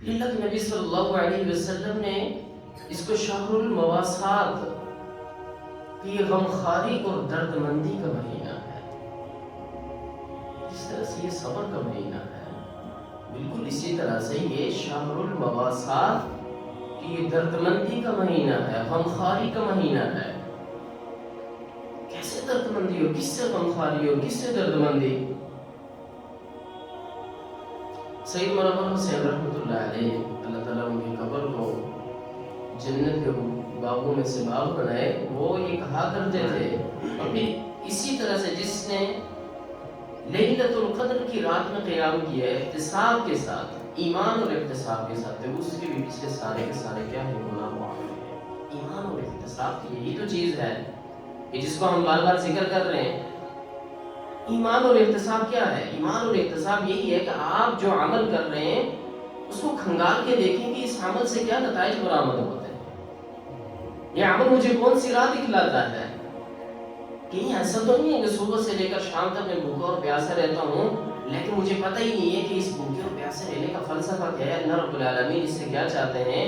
اللہ کے نبی صلی اللہ علیہ وسلم نے اس کو شہر المواسات، یہ غمخواری اور درد مندی کا مہینہ ہے، جس طرح سے یہ صبر کا مہینہ ہے، بالکل اسی طرح سے یہ شہر المواسات، یہ درد مندی کا مہینہ ہے، غمخواری کا مہینہ ہے۔ کیسے درد مندی ہو، کس سے غمخواری ہو، کس سے درد مندی؟ سید منور حسین رحمۃ اللہ علیہ، اللہ تعالیٰ ان کی قبر کو جنت کے باغوں میں سے باغ بنائے، وہ یہ کہا کرتے تھے، اور پھر اسی طرح سے جس نے لیلۃ القدر کی رات میں قیام کیا ہے احتساب کے ساتھ، ایمان اور احتساب کے ساتھ، اس کے بھی پچھلے سارے کے سارے کیا ہے، گناہ معاف ہیں۔ ایمان اور احتساب کی یہی تو چیز ہے کہ جس کو ہم بار بار ذکر کر رہے ہیں۔ ایمان اور احتساب کیا ہے؟ ایمان اور احتساب یہی ہے کہ آپ جو عمل کر رہے ہیں اس کو کھنگال کے دیکھیں کہ اس عمل سے کیا نتائج برآمد ہوتے ہیں، یہ عمل مجھے کون سی راہ دکھلاتا ہے۔ کہیں ایسا تو نہیں ہے کہ صبح سے لے کر شام تک میں بھوکا اور پیاسا رہتا ہوں، لیکن مجھے پتہ ہی نہیں ہے کہ اس بھوکے اور پیاسے رہنے کا فلسفہ کیا ہے، اللہ رب العالمین اس سے کیا چاہتے ہیں،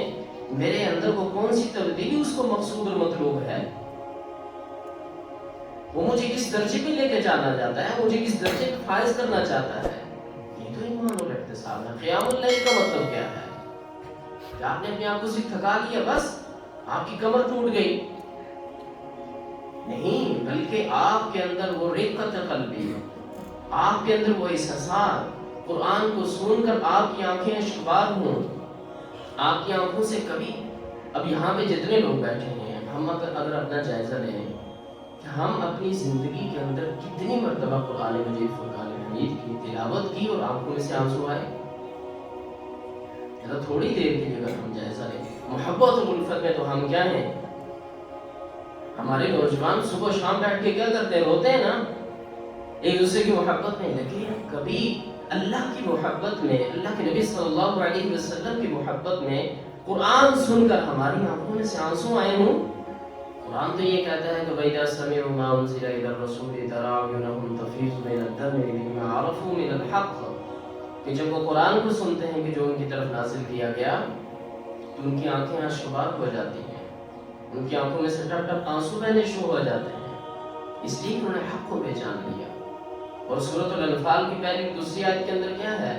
میرے اندر وہ کون سی تبدیلی اس کو مقصود اور مطلوب ہے، وہ مجھے کس درجے پہ لے کے جانا چاہتا ہے، مجھے کس درجے پہ فائز کرنا چاہتا ہے۔ یہ تو ایمان اور احتساب ہے۔ قیام اللیل کا مطلب کیا ہے؟ کہ آپ نے اپنے آپ کو صرف تھکا لیا، بس آپ کی کمر ٹوٹ گئی؟ نہیں، بلکہ آپ کے اندر وہ رقت قلبی، آپ کے اندر وہ احساسات، قرآن کو سن کر آپ کی آنکھیں اشکبار ہوں، آپ کی آنکھوں سے کبھی، اب یہاں پہ جتنے لوگ بیٹھے ہیں، ہم اگر اپنا جائزہ لیں کہ ہم اپنی زندگی کے اندر کتنی مرتبہ قرآن مجید فرقان حمید کی تلاوت کی اور آنکھوں میں سے آنسو آئے، ذرا تھوڑی دیر کے لیے اگر ہم جائزہ لیں، محبت اور الفت میں تو ہم کیا ہیں، ہمارے نوجوان صبح شام بیٹھ کے کیا کرتے ہیں، روتے ہیں نا ایک دوسرے کی محبت میں، لیکن کبھی اللہ کی محبت میں، اللہ کے نبی صلی اللہ علیہ وسلم کی محبت میں قرآن سن کر ہماری آنکھوں میں سے آنسو آئے ہوں؟ قرآن تو یہ کہتا ہے کہ وَإِذَا سَمِعُوا مَا أُنزِلَ إِلَى الرَّسُولِ تَرَىٰ أَعْيُنَهُمْ تَفِيضُ مِنَ الدَّمْعِ مِمَّا عَرَفُوا مِنَ الْحَقِّ، کہ جب وہ قرآن کو سنتے ہیں کہ جو ان کی طرف نازل کیا گیا، تو ان کی آنکھیں اشکبار ہو جاتی ہیں، ان کی آنکھوں میں سے ٹپ ٹپ آنسو بہنے شروع ہو جاتے ہیں، اس لیے کہ انہوں نے حق کو پہچان لیا۔ اور سورۃ الانفال کی پہلی دوسری آیت کے اندر کیا ہے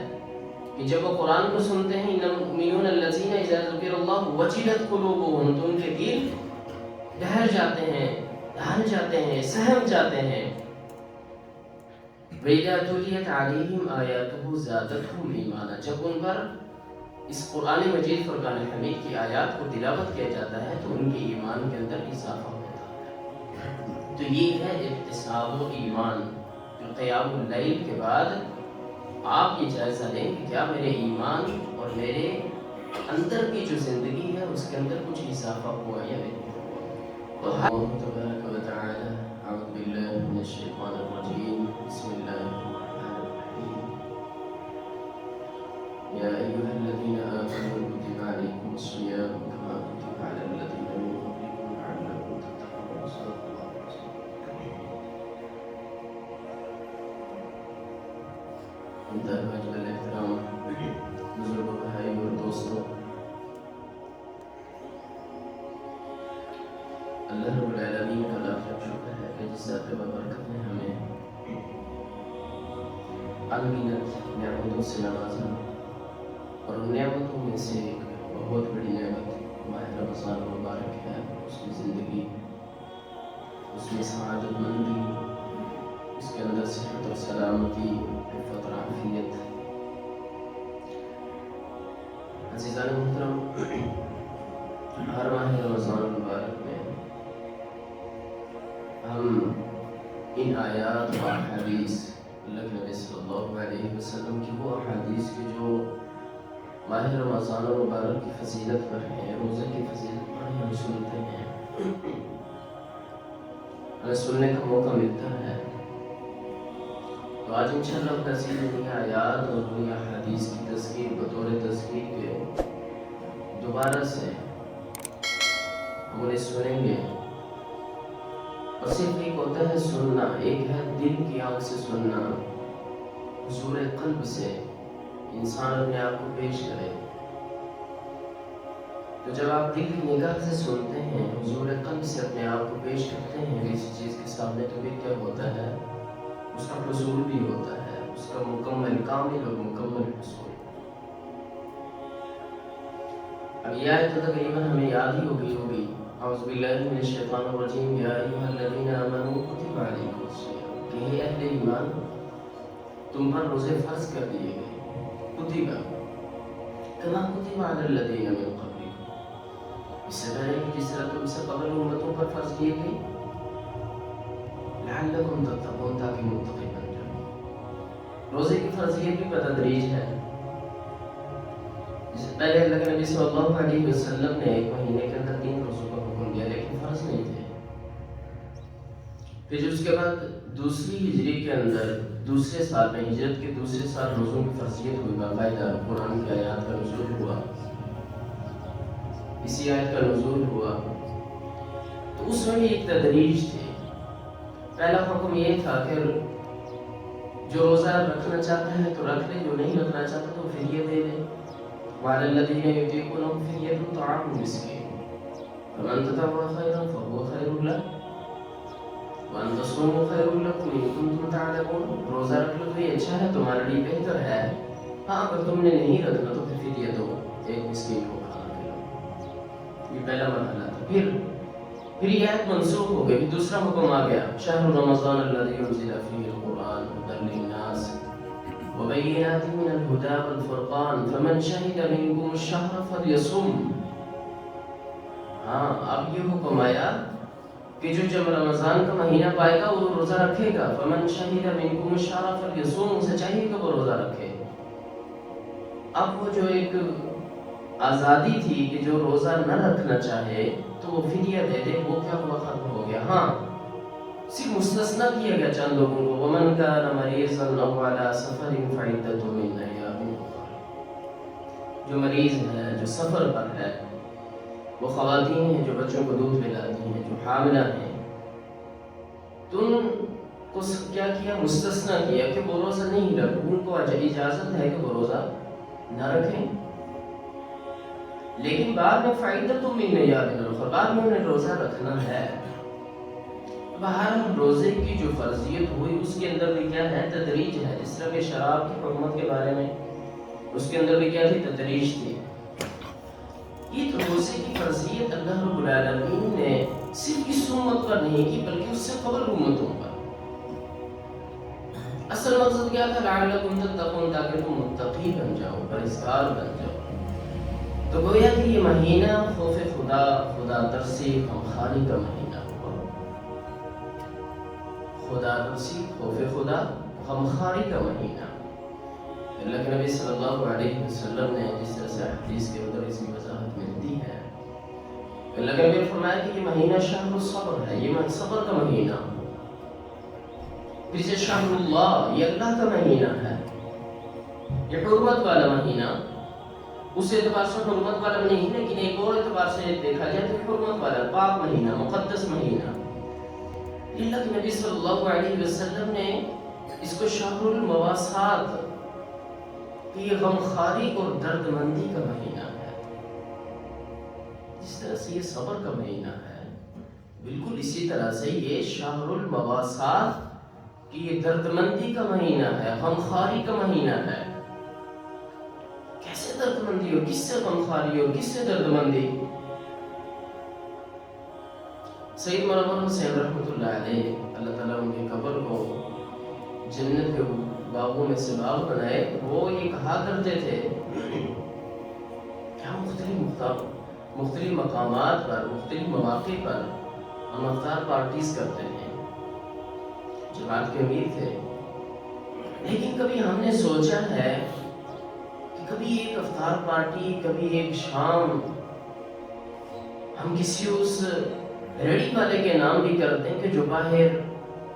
کہ جب وہ قرآن کو سنتے ہیں، إِنَّ الْمُؤْمِنُونَ الَّذِينَ إِذَا ذُكِرَ اللَّهُ وَجِلَتْ قُلُوبُهُمْ، تو ان کے دل ڈہر جاتے ہیں، ڈھل جاتے ہیں، سہم جاتے ہیں۔ وَإِذَا تُلِيَتْ عَلَيْهِمْ آيَاتُهُ زَادَتْهُمْ إِيمَانًا، جب ان پر اس قرآن مجید فرقان حمید کی آیات کو تلاوت کیا جاتا ہے تو ان کے ایمان کے اندر اضافہ ہوتا ہے۔ تو یہ ہے احتساب و ایمان، جو قیام اللیل کے بعد آپ یہ جائزہ لیں کہ کیا میرے ایمان اور میرے اندر کی جو زندگی ہے اس کے اندر کچھ اضافہ ہوا یا نہیں۔ اللہ تبارک و تعالی، اعوذ باللہ من الشیطان الرجیم، بسم اللہ الرحمن الرحیم، یا ایھا الذین آمنوا کتب علیکم الصیام کما کتب علی الذین من قبلکم لعلکم تتقون، صدق اللہ العظیم۔ درجہ الاحترام بزرگوں، بھائی اور دوستوں، اللہ رب العالمین کا لاکھ لاکھ شکر ہے کہ جس ذات بابرکت نے ہمیں انگنت نعمتوں سے نوازا، اور ان نعمتوں میں سے ایک بہت بڑی نعمت ماہ رمضان مبارک ہے، اس کی زندگی، اس میں سعادت مندی، اس کے اندر صحت اور سلامتی، عفت اور عافیت۔ عزیزان محترم، ہر ماہ رمضان مبارک میں ہم ان آیات و احادیث، اللہ کے نبی صلی اللہ علیہ وسلم کی وہ احادیث کے جو ماہ رمضان مبارک کی فضیلت پر ہیں، روزے کی فضیلت پر ہم سنتے ہیں، ہمیں سننے کا موقع ملتا ہے۔ تو آج انشاءاللہ تفصیل یہ آیات اور یہ احادیث کی تذکیر بطور تذکیر کے دوبارہ سے ہم انہیں سنیں گے، اور صرف ایک ہوتا ہے سننا، ایک ہے دل کی آنکھ سے سننا، حضور قلب سے انسان اپنے آپ کو پیش کرے تو جب آپ دل کی نگاہ سے سنتے ہیں، حضور قلب سے اپنے آپ کو پیش کرتے ہیں کسی چیز کے سامنے، تو پھر کیا ہوتا ہے؟ اس کا حصول بھی ہوتا ہے، اس کا مکمل کامل اور مکمل حصول۔ اب یہ آیت تو تقریباً ہمیں یاد ہی ہوگی اعوذ باللہ من الشیطان الرجیم، یا ایھا الذین آمنوا کتب علیکم الصیام، کہ ہے اہل ایمان تم پر روزے فرض کر دیے گئے، کتب کما کتب علی الذین من قبلکم، اس سے پہلے کہ جس طرح تم سے قبل امتوں پر فرض کیے گئے، لعلکم تتقون، تاکہ متقی بن جاؤ۔ روزے کی فرضیت بھی بتدریج ہے۔ اس سے پہلے اللہ کے نبی صلی اللہ علیہ وسلم نے ایک مہینے کے اندر 3 روزوں کا حکم دیا، لیکن فرض نہیں تھے۔ پھر اس کے بعد دوسری ہجری کے اندر دوسرے سال میں، ہجرت کے دوسرے سال روزوں کی فرضیت ہوئی، باقاعدہ قرآن کی آیات کا نزول ہوا، اسی آیت کا نزول ہوا، تو اس میں بھی ایک تدریج تھی۔ پہلا حکم یہ تھا کہ جو روزہ رکھنا چاہتا ہے تو رکھ لے، جو نہیں رکھنا چاہتا تو فدیہ دے دے۔ وعلى الذين يطيقونه فدية طعام مسكين فمن تطوع خيرا فهو خير له وأن تصوموا خير لكم إن كنتم تعلمون، روزہ رکھ لو تو یہ اچھا ہے، تمہارے لیے بہتر ہے، ہاں اگر تم نے نہیں رکھنا تو پھر فدیہ دو، ایک مسکین کو کھانا کھلاؤ۔ یہ پہلا مرحلہ تھا۔ پھر یہ آیت منسوخ ہو گئی، پھر دوسرا حکم آ گیا، شہر رمضان الذي أنزل فيه القرآن هدى للناس وبينات من الهدى والفرقان فمن شهد منكم الشهر فليصم۔ ہاں اب یہ حکم آیا کہ جو جب رمضان کا مہینہ پائے گا وہ روزہ رکھے گا، فمن شهد منكم الشهر فليصم، اسے چاہیے کہ وہ روزہ رکھے۔ اب وہ جو ایک آزادی تھی کہ جو روزہ نہ رکھنا چاہے تو وہ فدیہ دے دے، وہ کیا ہوا؟ ختم ہو گیا۔ ہاں صرف مستثنیٰ کیا گیا چند لوگوں کو، ومن کان مریضا او علی سفر فعدۃ من ایام اخر، جو مریض ہے، جو سفر پر ہے، وہ خواتین ہیں جو بچوں کو دودھ پلاتی ہیں، جو حاملہ ہیں، تو ان کو کیا کیا؟ مستثنیٰ کیا کہ وہ روزہ نہیں رکھیں، ان کو اجازت ہے کہ وہ روزہ نہ رکھیں، لیکن بعد میں فعدۃ من ایام اخر، بعد میں انہیں روزہ رکھنا ہے۔ بہرحال روزے کی جو فرضیت ہوئی اس کے اندر بھی کیا ہے؟ تدریج ہے، جس طرح کہ شراب کی حرمت کے بارے میں اس کے اندر بھی کیا تھی؟ تدریج تھی۔ یہ تو روزے کی فرضیت اللہ رب العالمین نے صرف اس امت پر نہیں کی بلکہ اس سے قبل امتوں پر۔ اصل مقصد کیا تھا؟ لعلکم تتقون، تاکہ تم متقی بن جاؤ، پرہیزگار بن جاؤ۔ تو گویا کہ یہ مہینہ خوف خدا، خدا ترسی، غمخواری کا مہینہ، خدا ترسی، خوف خدا، غمخواری کا مہینہ۔ اللہ کے نبی صلی اللہ علیہ وسلم نے جس طرح سے حدیث کے اندر اس کی وضاحت ملتی ہے، اللہ کے نبی نے فرمایا کہ یہ مہینہ شہر الصبر ہے، یہ صبر کا مہینہ۔ پھر سے شہر اللہ، یہ اللہ کا مہینہ ہے، یہ حرمت والا مہینہ۔ اس اعتبار سے حرمت والا نہیں، لیکن ایک اور اعتبار سے دیکھا جائے تو حرمت والا، پاک مہینہ، مقدس مہینہ۔ اللہ کے نبی صلی اللہ علیہ وسلم نے اس کو شہر المواسات، کہ یہ غمخواری اور درد مندی کا مہینہ ہے۔ جس طرح سے یہ صبر کا مہینہ ہے، بالکل اسی طرح سے یہ شہر المواسات، کہ یہ درد مندی کا مہینہ ہے، غمخواری کا مہینہ ہے۔ کیسے درد مندی اور کس سے غمخواری اور کس سے درد مندی؟ سید منور حسین رحمۃ اللہ علیہ، اللہ تعالیٰ ان کی قبر کو جنت کے باغوں میں سے باغ بنائے، وہ یہ کہا کرتے تھے کہ ہم مختلف مقامات پر، مختلف مواقع پر ہم افطار پارٹیز کرتے ہیں، جماعت کے امیر تھے، لیکن کبھی ہم نے سوچا ہے کہ کبھی ایک افطار پارٹی، کبھی ایک شام ہم کسی اس ریڑی والے کے نام بھی کرتے ہیں کہ جو باہر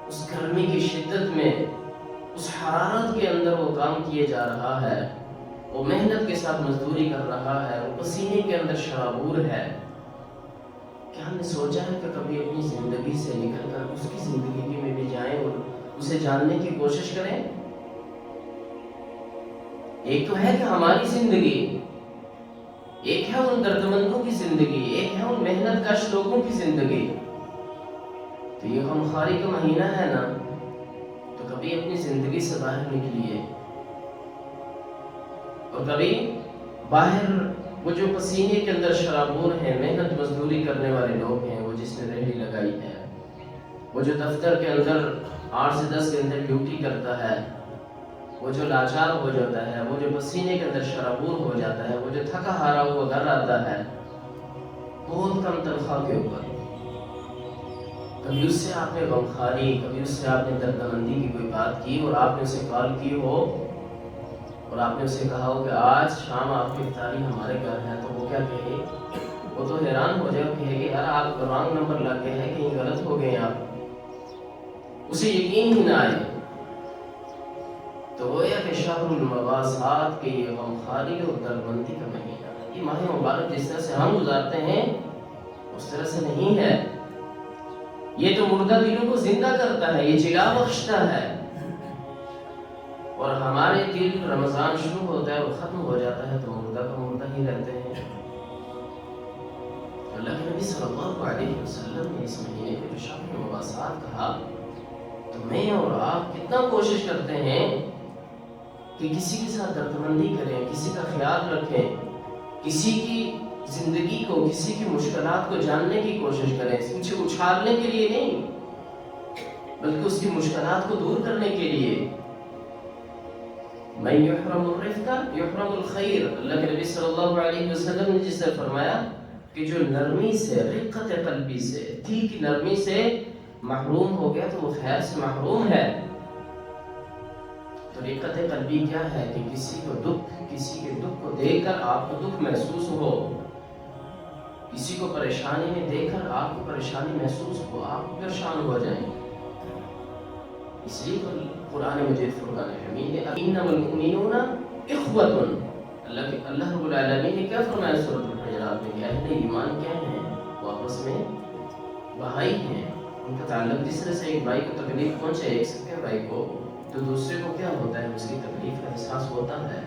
اس گرمی کی شدت میں، اس حرارت کے اندر وہ کام کیے جا رہا ہے، وہ محنت کے ساتھ مزدوری کر رہا ہے، وہ پسینے کے اندر شرابور ہے، کیا ہم نے سوچا ہے کہ کبھی اپنی زندگی سے نکل کر اس کی زندگی میں بھی جائیں اور اسے جاننے کی کوشش کریں؟ ایک تو ہے کہ ہماری زندگی، ایک ہے ان دردمندوں کی زندگی، ایک ہے ان محنت کش لوگوں کی زندگی. تو یہ غمخواری کا مہینہ ہے نا، تو کبھی اپنی زندگی سے باہر نکلیے، اور کبھی باہر وہ جو پسینے کے اندر شرابور ہیں، محنت مزدوری کرنے والے لوگ ہیں، وہ جس نے ریلی لگائی ہے، وہ جو دفتر کے اندر 8 سے 10 گھنٹے ڈیوٹی کرتا ہے، وہ جو لاچار ہو جاتا ہے، وہ جو پسینے کے اندر شرابور ہو جاتا ہے، وہ جو تھکا ہارا ہوا گھر آتا ہے بہت کم تنخواہ کے اوپر، کبھی اس سے آپ نے غمخواری، کبھی اس سے آپ نے دردمندی کی کوئی بات کی اور آپ نے اسے کال کی ہو اور آپ نے اسے کہا ہو کہ آج شام آپ کی افطاری ہمارے گھر ہے، تو وہ کیا کہے؟ وہ تو حیران ہو جائے، کہے گی یار آپ رانگ نمبر لگ گئے ہیں، کہیں غلط ہو گئے آپ، اسے یقین ہی نہ آئے. تو وہ کہ شہر المواسات کے یہ غمخواری اور دردمندی کا مہینہ، یہ ماہ مبارک جس طرح سے ہم گزارتے ہیں اس طرح سے نہیں ہے. یہ تو مردہ دلوں کو زندہ کرتا ہے، یہ جلا بخشتا ہے. اور ہمارے دل رمضان شروع ہوتا ہے اور ختم ہو جاتا ہے تو مردہ کا مردہ ہی رہتے ہیں. اللہ کے نبی صلی اللہ علیہ وسلم نے اس مہینے کو شہر مواسات کہا. تو میں اور آپ کتنا کوشش کرتے ہیں کہ کسی کے ساتھ دردمندی کریں، کسی کا خیال رکھیں، کسی کی زندگی کو، کسی کی مشکلات کو جاننے کی کوشش کریں، اسے اچھالنے کے لیے نہیں بلکہ اس کی مشکلات کو دور کرنے کے لیے. میں یحرم الرفق یحرم الخیر، اللہ کے نبی صلی اللہ علیہ وسلم نے جس سے فرمایا کہ جو نرمی سے، رقت قلبی سے، دل کی نرمی سے محروم ہو گیا تو وہ خیر سے محروم ہے. تو رقت قلبی کیا ہے کہ کسی کے دکھ کو دیکھ کر آپ کو دکھ محسوس ہو، کسی کو پریشانی میں دیکھ کر آپ کو پریشانی محسوس ہو، آپ پریشان ہو جائیں. اس لیے قرآن مجید فرقان حمید ہے انما المؤمنون اخوۃ. اللہ رب العالمین نے کیا فرمایا سورۃ الحجرات میں کہ اہل ایمان کیا ہیں؟ وہ آپس میں بھائی ہیں. ان کا تعلق جس طرح سے ایک بھائی کو تکلیف پہنچے ایک سکے بھائی کو، تو دوسرے کو کیا ہوتا ہے؟ اس کی تکلیف کا احساس ہوتا ہے.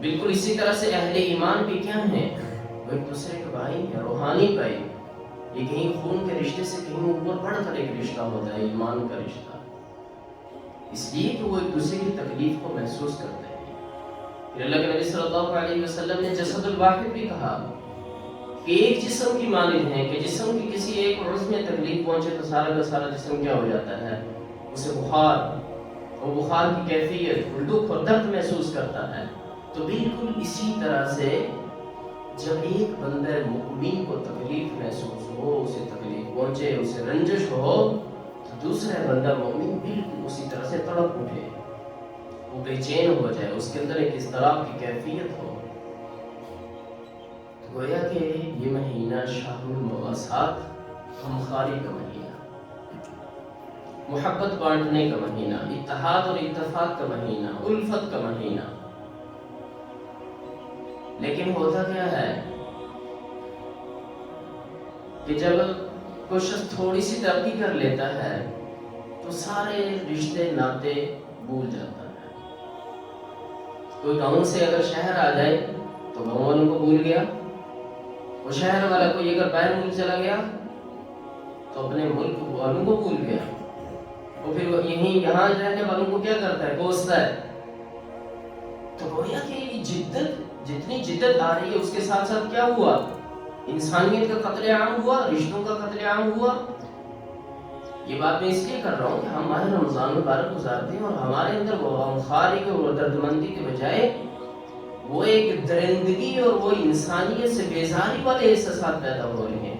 بالکل اسی طرح سے اہل ایمان بھی کیا ہیں؟ وہ ایک دوسرے کے بھائی ہیں، روحانی بھائی. یہ کہیں خون کے رشتے سے کہیں اوپر بڑھ کر ایک رشتہ ہوتا ہے، ایمان کا رشتہ. اس لیے کہ وہ ایک دوسرے کی تکلیف کو محسوس کرتے ہیں. پھر اللہ کے نبی صلی اللہ علیہ وسلم نے جسد الواحد بھی کہا کہ ایک جسم کی مانند ہے کہ جسم کی کسی ایک عضو میں تکلیف پہنچے تو سارا کا سارا جسم کیا ہو جاتا ہے؟ اسے بخار، وہ بخار کی کیفیت، دکھ اور درد محسوس کرتا ہے. تو بالکل اسی طرح سے جب ایک بندہ مومن کو تکلیف محسوس ہو، اسے تکلیف پہنچے، اسے رنجش ہو، تو دوسرا بندہ مومن بالکل اسی طرح سے تڑپ اٹھے، وہ بے چین ہو جائے، اس کے اندر ایک اضطراب کی کیفیت ہو. تو گویا کہ یہ مہینہ شہر المواسات، غمخواری کا مہینہ، محبت بانٹنے کا مہینہ، اتحاد اور اتفاق کا مہینہ، الفت کا مہینہ. لیکن ہوتا کیا ہے کہ جب کوئی شخص تھوڑی سی ترقی کر لیتا ہے تو سارے رشتے ناطے بھول جاتا ہے. کوئی گاؤں سے اگر شہر آ جائے تو گاؤں والوں کو بھول گیا، وہ شہر والا کوئی اگر باہر ملک چلا گیا تو اپنے ملک والوں کو بھول گیا. وہ پھر یہاں رہنے والوں کو کیا کرتا ہے؟ کوستا ہے. تو گویا کہ جتنی جدت آ رہی ہے اس کے ساتھ ساتھ کیا ہوا؟ انسانیت کا قتل عام ہوا، رشتوں کا قتل عام ہوا. یہ بات میں اس لیے کر رہا ہوں کہ ہم ماہ رمضان مبارک گزارتے ہیں اور ہمارے اندر وہ غمخواری اور دردمندی کے بجائے وہ ایک درندگی اور وہ انسانیت سے بیزاری والے احساسات پیدا ہو رہے ہیں.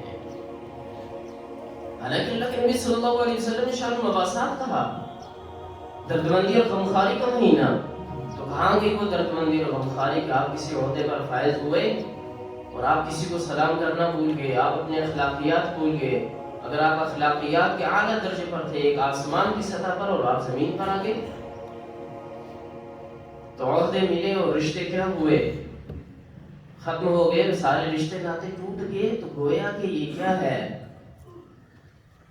حالانکہ اللہ کے نبی صلی اللہ علیہ وسلم نے شہر المواسات کہا، دردمندی اور غمخواری کا مہینہ. تو کہاں گئی وہ دردمندی اور غمخواری کہ آپ کسی عہدے پر فائز ہوئے اور آپ کسی کو سلام کرنا بھول گئے، آپ اپنے اخلاقیات بھول گئے. اگر آپ اخلاقیات کے اعلیٰ درجے پر تھے، ایک آسمان کی سطح پر، اور آپ زمین پر آ گئے، تو عہدے ملے اور رشتے کیا ہوئے؟ ختم ہو گئے، سارے رشتے ناطے ٹوٹ گئے. تو گویا کہ یہ کیا ہے؟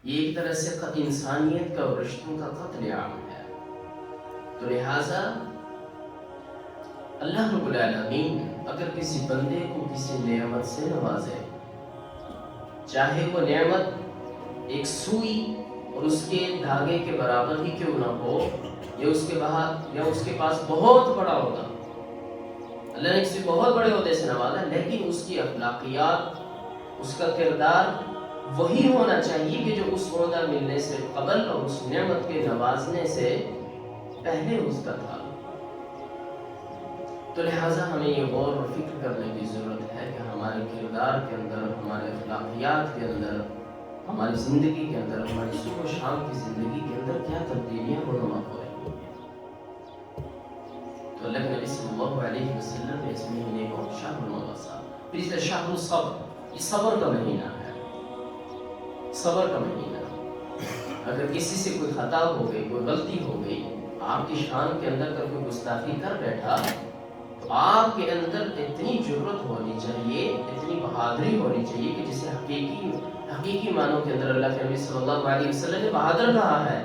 یہ ایک طرح سے انسانیت کا اور رشتوں کا قتل عام ہے. تو لہٰذا اللہ رب العالمین اگر کسی بندے کو کسی نعمت سے نوازے، چاہے وہ نعمت ایک سوئی اور اس کے دھاگے کے برابر ہی کیوں نہ ہو، یا اس کے پاس بہت بڑا ہوگا، اللہ نے کسی بہت بڑے عہدے سے نوازا، لیکن اس کی اخلاقیات، اس کا کردار وہی ہونا چاہیے کہ جو اس عہدہ ملنے سے قبل اور اس نعمت کے نوازنے سے پہلے اس کا تھا۔ تو لہٰذا ہمیں یہ غور و فکر کرنے کی ضرورت ہے کہ ہمارے کردار کے اندر، ہمارے اخلاقیات کے اندر، ہماری زندگی کے اندر، ہماری صبح و شام کی زندگی کے اندر کیا تبدیلیاں رونما ہو رہی ہیں۔ تو اللہ کے نبی صلی اللہ علیہ وسلم نے اس مہینے کو شہر المواساة، پھر اسے شہر الصبر، یہ صبر کا مہینہ ہے، صبر کا مہینہ۔ اگر کسی سے کوئی خطا ہو گئی، کوئی غلطی ہو گئی، آپ کی شان کے اندر کوئی گستاخی کر بیٹھا، تو آپ کے اندر اتنی جرت ہونی چاہیے، اتنی بہادری ہونی چاہیے کہ جسے حقیقی معنوں کے اندر اللہ کے نبی صلی اللہ علیہ وسلم نے بہادر کہا ہے۔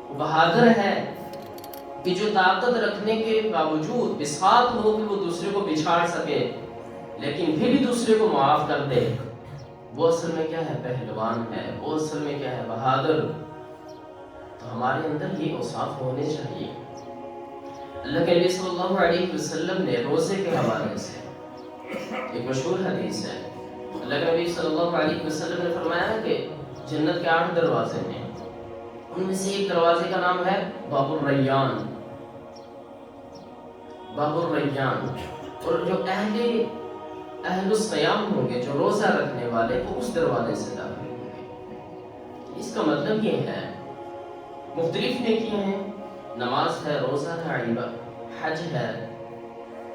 وہ بہادر ہے کہ جو طاقت رکھنے کے باوجود بساط ہو کہ وہ دوسرے کو بچھاڑ سکے، لیکن پھر بھی دوسرے کو معاف کر دے، وہ اصل میں کیا ہے؟ پہلوان ہے، وہ اصل میں کیا ہے؟ بہادر۔ تو ہمارے اندر یہ اوصاف ہونے چاہیے۔ اللہ کے نبی صلی اللہ علیہ وسلم نے روزے کے حوالے سے ایک مشہور حدیث ہے، اللہ کے نبی صلی اللہ علیہ وسلم نے فرمایا کہ جنت کے 8 دروازے ہیں، ان میں سے ایک دروازے کا نام ہے باب الریان، باب الریان، اور جو اہل الصیام ہوں گے، جو روزہ رکھنے والے، وہ اس دروازے سے داخل ہوں گے۔ اس کا مطلب یہ ہے مختلف نیکیاں ہیں، نماز ہے، روزہ ہے، عبادت، حج ہے،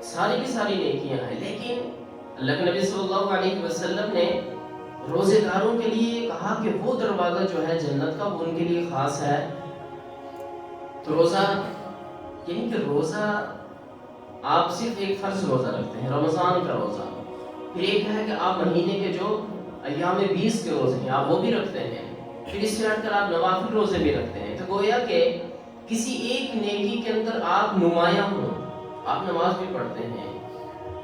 ساری کی ساری نیکیاں ہیں، لیکن اللہ کے نبی صلی اللہ علیہ وسلم نے روزے داروں کے لیے کہا کہ وہ دروازہ جو ہے جنت کا، وہ ان کے لیے خاص ہے۔ تو روزہ، یعنی کہ روزہ آپ صرف ایک فرض روزہ رکھتے ہیں، رمضان کا روزہ، پھر ایک ہے کہ آپ مہینے کے جو ایام 20 کے روزے ہیں آپ وہ بھی رکھتے ہیں، پھر اس سے ہٹ کر آپ نوافل روزے بھی رکھتے ہیں۔ تو گویا کہ کسی ایک نیکی کے اندر آپ نمایاں ہوں، آپ نماز بھی پڑھتے ہیں،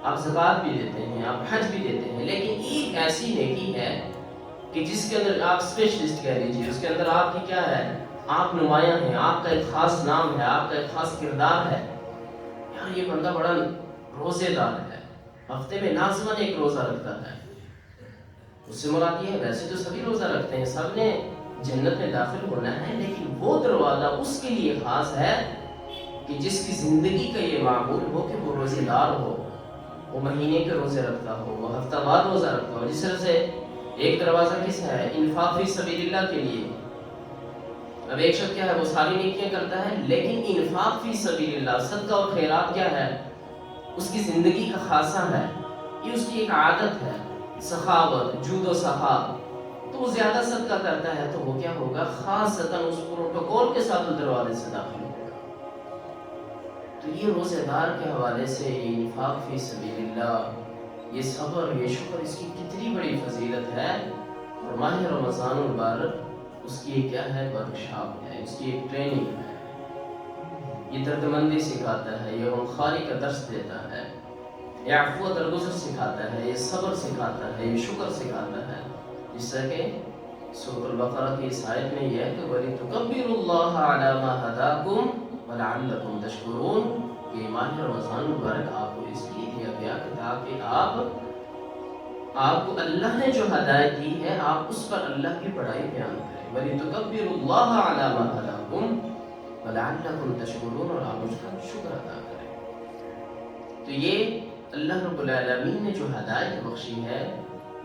آپ زکوٰۃ بھی دیتے ہیں، آپ حج بھی دیتے ہیں، لیکن ایک ایسی نیکی ہے کہ جس کے اندر آپ اسپیشلسٹ کہہ لیجیے، اس کے اندر آپ کی کیا ہے؟ آپ نمایاں ہیں، آپ کا ایک خاص نام ہے، آپ کا ایک خاص کردار ہے، یار یہ بندہ بڑا روزے دار ہے، ہفتے میں لازماً ایک روزہ رکھتا ہے۔ اس سے مراد یہ ہے ویسے تو سبھی روزہ رکھتے ہیں، سب نے جنت میں داخل ہونا ہے، لیکن وہ دروازہ اس کے لیے خاص ہے کہ جس کی زندگی کا یہ معمول ہو کہ وہ روزے دار ہو، وہ مہینے کے روزے رکھتا ہو، وہ ہفتہ وار روزہ رکھتا ہو۔ جس طرح سے ایک دروازہ کس ہے؟ انفاق فی سبیل اللہ کے لیے۔ اب ایک شخص کیا ہے؟ وہ ساری نیکیاں کرتا ہے، لیکن انفاق فی سبیل اللہ، صدقہ اور خیرات کیا ہے؟ اس کی زندگی کا خاصہ ہے، یہ اس کی ایک عادت ہے، سخاوت، جود و سخا۔ تو وہ زیادہ صدقہ کرتا ہے تو وہ کیا ہوگا؟ خاصتاً اس پروٹوکول کے ساتھ دروازے سے داخل ہوگا۔ تو یہ روزے دار کے حوالے سے یہ انفاق فی سبیل اللہ، یہ صبر، یہ شکر، اس کی کتنی بڑی فضیلت ہے۔ اور ماہ رمضان المبارک اس کی کیا ہے؟ ورکشاپ ہے، اس کی ایک ٹریننگ ہے، یہ دردمندی سکھاتا ہے، یہ غمخواری کا درس دیتا ہے، یہ عفو درگزر سکھاتا ہے، یہ صبر سکھاتا ہے، یہ شکر سکھاتا ہے۔ جس طرح کہ سورۃ البقرہ کی اس آیت میں یہ ہے کہ وَلِتُكَبِّرُوا اللَّهَ عَلَى مَا هَدَاكُمْ وَلَعَلَّكُمْ تَشْكُرُونَ، کہ ماہ رمضان مبارک آپ کو اس لیے دیا گیا کہ تاکہ آپ کو اللہ نے جو ہدایت دی ہے آپ اس پر اللہ کی بڑائی بیان کریں۔ وَلِتُكَبِّرُوا اللَّهَ عَلَى مَا هَدَاكُمْ وَلَعَلَّكُمْ تَشْكُرُونَ، اور آپ اس کا شکر ادا کریں۔ تو یہ اللہ رب العالمین نے جو ہدایت بخشی ہے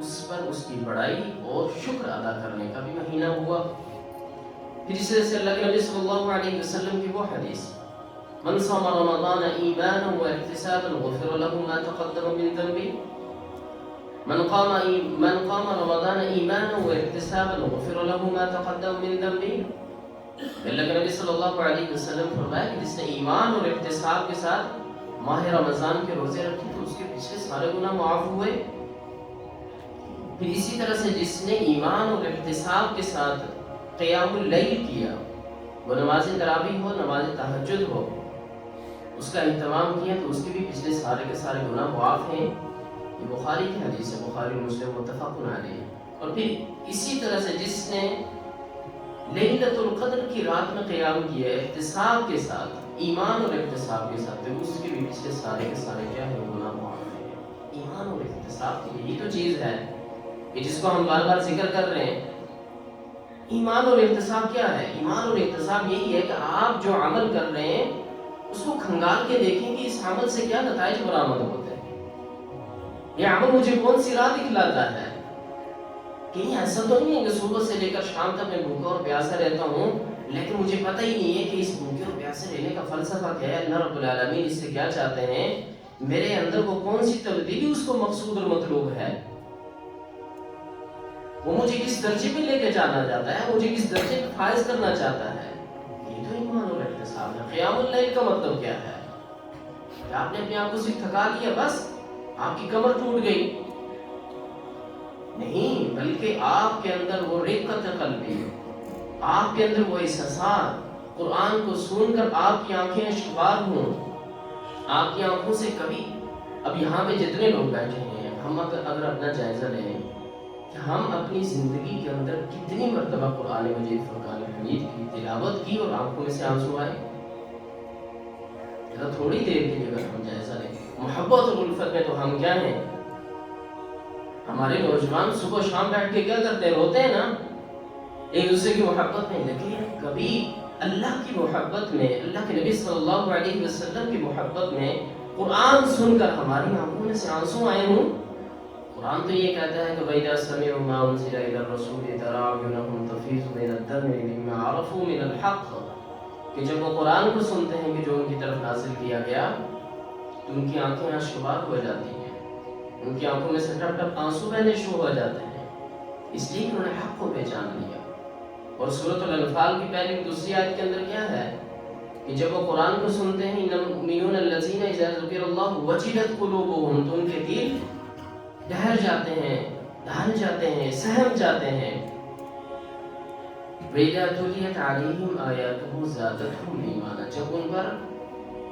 اس پر اس کی بڑائی اور شکر ادا کرنے کا بھی مہینہ ہوا۔ پھر اس طرح سے اللہ کے نبی صلی اللہ علیہ وسلم کی وہ حدیث، من صام رمضان ایمانا واحتسابا غفر له ما تقدم من ذنبه، من قام رمضان ایمانا واحتسابا غفر له ما تقدم من ذنبه۔ اللہ کے نبی صلی اللہ علیہ وسلم فرمایا کہ جس نے ایمان اور احتساب کے ساتھ ماہ رمضان کے روزے رکھے تو اس کے پچھلے سارے گناہ معاف ہوئے۔ پھر اسی طرح سے جس نے ایمان اور احتساب کے ساتھ قیام اللیل کیا، وہ نماز تراویح ہو، نماز تہجد ہو، اس کا اہتمام کیا تو اس کے بھی پچھلے سارے کے سارے گناہ معاف ہیں. یہ بخاری کی حدیث ہے، بخاری مسلم متفق علیہ. اور پھر اسی طرح سے جس نے لیلۃ القدر کی رات میں قیام کیا احتساب کے ساتھ، ایمان اور احتساب کے ساتھ، تو اس کے بھی پچھلے سارے کے سارے کیا ہے گناہ معاف ہیں. ایمان اور احتساب کی یہی تو چیز ہے کہ جس کو ہم بار بار ذکر کر رہے ہیں. ایمان اور احتساب کیا ہے؟ ایمان اور احتساب یہی ہے کہ آپ جو عمل کر رہے ہیں اس کو کھنگال کے دیکھیں کہ اس عمل سے کیا نتائج برآمد ہوتے ہیں. یہ عمل مجھے کون سی راہ دکھلاتا ہے؟ کہیں ایسا تو نہیں ہے کہ صبح سے لے کر شام تک میں بھوکا اور پیاسا رہتا ہوں لیکن مجھے پتہ ہی نہیں ہے کہ اس بھوکے اور پیاسے رہنے کا فلسفہ کیا ہے، اللہ رب العالمین اس سے کیا چاہتے ہیں، میرے اندر وہ کون سی تبدیلی اس کو مقصود اور مطلوب ہے، وہ مجھے کس درجے پہ لے کے جانا چاہتا ہے، مجھے کس درجے پہ فائز کرنا چاہتا ہے. یہ تو ایمان اور احتساب ہے. قیام اللیل کا مطلب کیا ہے؟ کہ آپ نے اپنے آپ کو صرف تھکا دیا، بس آپ کی کمر ٹوٹ گئی؟ نہیں، بلکہ آپ کے اندر وہ رقت قلبی، آپ کے اندر وہ احساسات، قرآن کو سن کر آپ کی آنکھیں اشکبار ہوں. آپ کی آنکھوں سے کبھی، اب یہاں پہ جتنے لوگ بیٹھے ہیں، ہم اگر اپنا جائزہ لیں کہ ہم اپنی زندگی کے اندر کتنی مرتبہ قرآن مجید فرقان حمید کی تلاوت کی اور آنکھوں میں سے آنسو آئے. تھوڑی دیر کے لیے اگر ہم جائزہ لیں، محبت اور الفت میں تو ہم کیا ہیں؟ ہمارے نوجوان صبح شام بیٹھ کے کیا کرتے ہیں؟ روتے ہیں نا. ایک دوسرے کی محبت میں، لیکن کبھی اللہ کی محبت میں، اللہ کے نبی صلی اللہ علیہ وسلم کی محبت میں قرآن سن کر ہماری آنکھوں میں سے آنسو آئے ہوں؟ قرآن تو یہ کہتا ہے کہ وَإِذَا سَمِعُوا مَا أُنزِلَ إِلَى الرَّسُولِ تَرَىٰ أَعْيُنَهُمْ تَفِيضُ مِنَ الدَّمْعِ مِمَّا عَرَفُوا مِنَ الْحَقِّ، کہ جب وہ قرآن کو سنتے ہیں کہ جو ان کی طرف نازل کیا گیا تو ان کی آنکھیں اشکبار ہو جاتی ہیں، ان کی آنکھوں میں سے ٹپ ٹپ آنسو بہنے شروع ہو جاتے ہیں، اس لیے کہ انہوں نے حق کو پہچان لیا. اور سورۃ الانفال کی پہلی دوسری آیت کے اندر کیا ہے کہ جب وہ قرآن کو سنتے ہیں انما المؤمنون الذین اذا ذکر اللہ وجلت قلوبهم، تو ان کے دل ڈہر جاتے ہیں، دھل جاتے ہیں، سہم جاتے ہیں. وَإِذَا تُلِيَتْ عَلَيْهِمْ آيَاتُهُ زَادَتْهُمْ ایمانا، جب ان پر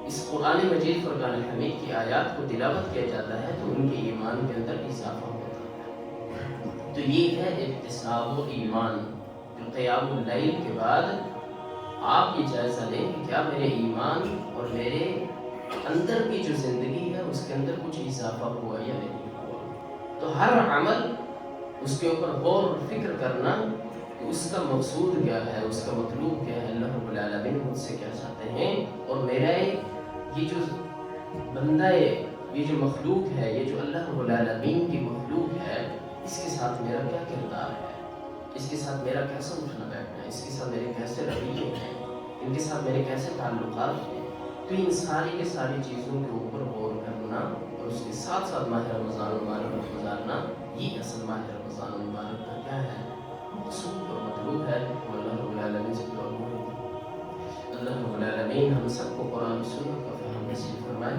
اس قرآن مجید فرقان حمید کی آیات کو تلاوت کیا جاتا ہے تو ان کے ایمان کے اندر اضافہ ہوتا ہے. تو یہ ہے احتساب و ایمان. جو قیام اللیل کے بعد آپ یہ جائزہ لیں کہ کیا میرے ایمان اور میرے اندر کی جو زندگی ہے اس کے اندر کچھ اضافہ ہوا یا نہیں ہوا. تو ہر عمل اس کے اوپر غور و فکر کرنا کہ اس کا مقصود کیا ہے، اس کا مطلوب کیا ہے، اللہ رب العالمین مجھ سے کیا چاہتے ہیں، اور میرا یہ جو بندہ ہے، یہ جو مخلوق ہے، یہ جو اللہ رب العالمین کی مخلوق ہے، اس کے ساتھ میرا کیا کردار ہے، اس کے ساتھ میرا کیسا اٹھنا بیٹھنا ہے، اس کے ساتھ میرے کیسے رویے ہیں، ان کے ساتھ میرے کیسے تعلقات ہیں. تو ان ساری کے ساری چیزوں کے اوپر غور کرنا اور اس کے ساتھ ساتھ ماہ رمضان المبارک میں گزارنا، یہ اصل ماہ رمضان المبارک کا کیا ہے، مقصود اور مطلوب ہے. اللہ رب العالمین سے دعا ہے اللہ رب العالمین ہم سب کو قرآن و سنت کا فہم نصیب فرمائے.